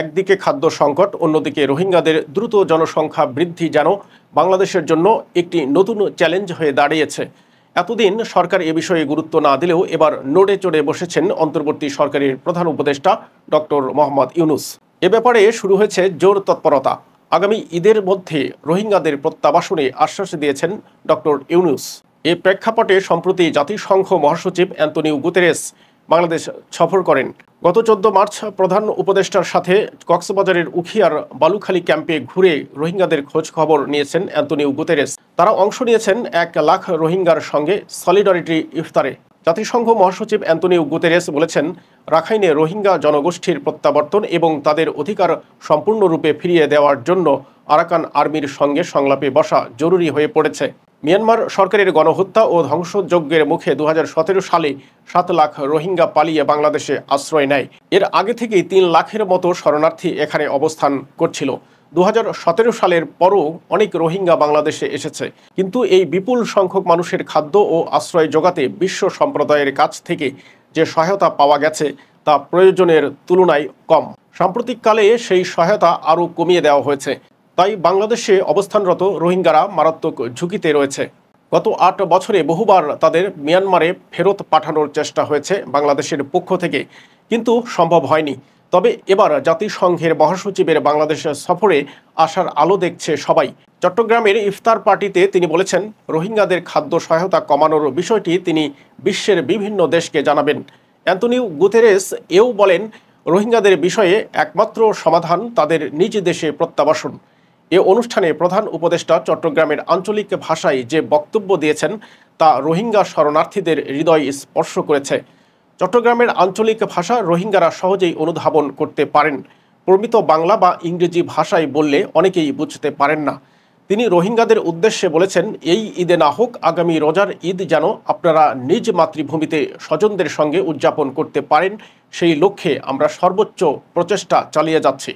একদিকে খাদ্য সংকট, অন্যদিকে রোহিঙ্গাদের দ্রুত জনসংখ্যা বৃদ্ধি যেন বাংলাদেশের জন্য একটি নতুন চ্যালেঞ্জ হয়ে দাঁড়িয়েছে। এতদিন সরকার এ বিষয়ে গুরুত্ব না দিলেও এবার নড়ে চড়ে বসেছেন অন্তর্বর্তী সরকারের প্রধান উপদেষ্টা ডক্টর মোহাম্মদ ইউনূস। এ ব্যাপারে শুরু হয়েছে জোর তৎপরতা। আগামী ঈদের মধ্যে রোহিঙ্গাদের প্রত্যাবাসনে আশ্বাস দিয়েছেন ডক্টর ইউনূস। এ প্রেক্ষাপটে সম্প্রতি জাতিসংঘ মহাসচিব অ্যান্তোনিও গুতেরেস বাংলাদেশ সফর করেন। গত 14 মার্চ প্রধান উপদেষ্টার সাথে কক্সবাজারের উখিয়ার বালুখালী ক্যাম্পে ঘুরে রোহিঙ্গাদের খোঁজ খবর নিয়েছেন অ্যান্তোনিও গুতেরেস। তারা অংশ নিয়েছেন 1 লাখ রোহিঙ্গার সঙ্গে সলিডারিটি ইফতারে। জাতিসংঘ মহাসচিব অ্যান্তোনিও গুতেরেস বলেছেন, রাখাইনে রোহিঙ্গা জনগোষ্ঠীর প্রত্যাবর্তন এবং তাদের অধিকার সম্পূর্ণরূপে ফিরিয়ে দেওয়ার জন্য আরাকান আর্মির সঙ্গে সংলাপে বসা জরুরি হয়ে পড়েছে। মিয়ানমার সরকারের গণহত্যা ও ধ্বংসযজ্ঞের মুখে 2017 সালে 7 লাখ রোহিঙ্গা পালিয়ে বাংলাদেশে আশ্রয় নেয়। এর আগে থেকেই 3 লাখের মতো শরণার্থী এখানে অবস্থান করছিল। 2017 সালের পরও অনেক রোহিঙ্গা বাংলাদেশে এসেছে, কিন্তু এই বিপুল সংখ্যক মানুষের খাদ্য ও আশ্রয় জোগাতে বিশ্ব সম্প্রদায়ের কাছ থেকে যে সহায়তা পাওয়া গেছে তা প্রয়োজনের তুলনায় কম। সাম্প্রতিককালে সেই সহায়তা আরও কমিয়ে দেওয়া হয়েছে। তাই বাংলাদেশে অবস্থানরত রোহিঙ্গারা মারাত্মক ঝুঁকিতে রয়েছে। গত 8 বছরে বহুবার তাদের মিয়ানমারে ফেরত পাঠানোর চেষ্টা হয়েছে বাংলাদেশের পক্ষ থেকে, কিন্তু সম্ভব হয়নি। তবে এবার জাতিসংঘের মহাসচিবের বাংলাদেশ সফরে আসার আলো দেখছে সবাই। চট্টগ্রামের ইফতার পার্টিতে তিনি বলেছেন, রোহিঙ্গাদের খাদ্য সহায়তা কমানোর বিষয়টি তিনি বিশ্বের বিভিন্ন দেশকে জানাবেন। অ্যান্তোনিও গুতেরেস এও বলেন, রোহিঙ্গাদের বিষয়ে একমাত্র সমাধান তাদের নিজ দেশে প্রত্যাবাসন। এ অনুষ্ঠানে প্রধান উপদেষ্টা চট্টগ্রামের আঞ্চলিক ভাষায় যে বক্তব্য দিয়েছেন তা রোহিঙ্গা শরণার্থীদের হৃদয় স্পর্শ করেছে। চট্টগ্রামের আঞ্চলিক ভাষা রোহিঙ্গারা সহজেই অনুধাবন করতে পারেন। প্রমিত বাংলা বা ইংরেজি ভাষায় বললে অনেকেই বুঝতে পারেন না। তিনি রোহিঙ্গাদের উদ্দেশ্যে বলেছেন, এই ঈদে না হোক, আগামী রোজার ঈদ যেন আপনারা নিজ মাতৃভূমিতে স্বজনদের সঙ্গে উদযাপন করতে পারেন, সেই লক্ষ্যে আমরা সর্বোচ্চ প্রচেষ্টা চালিয়ে যাচ্ছি।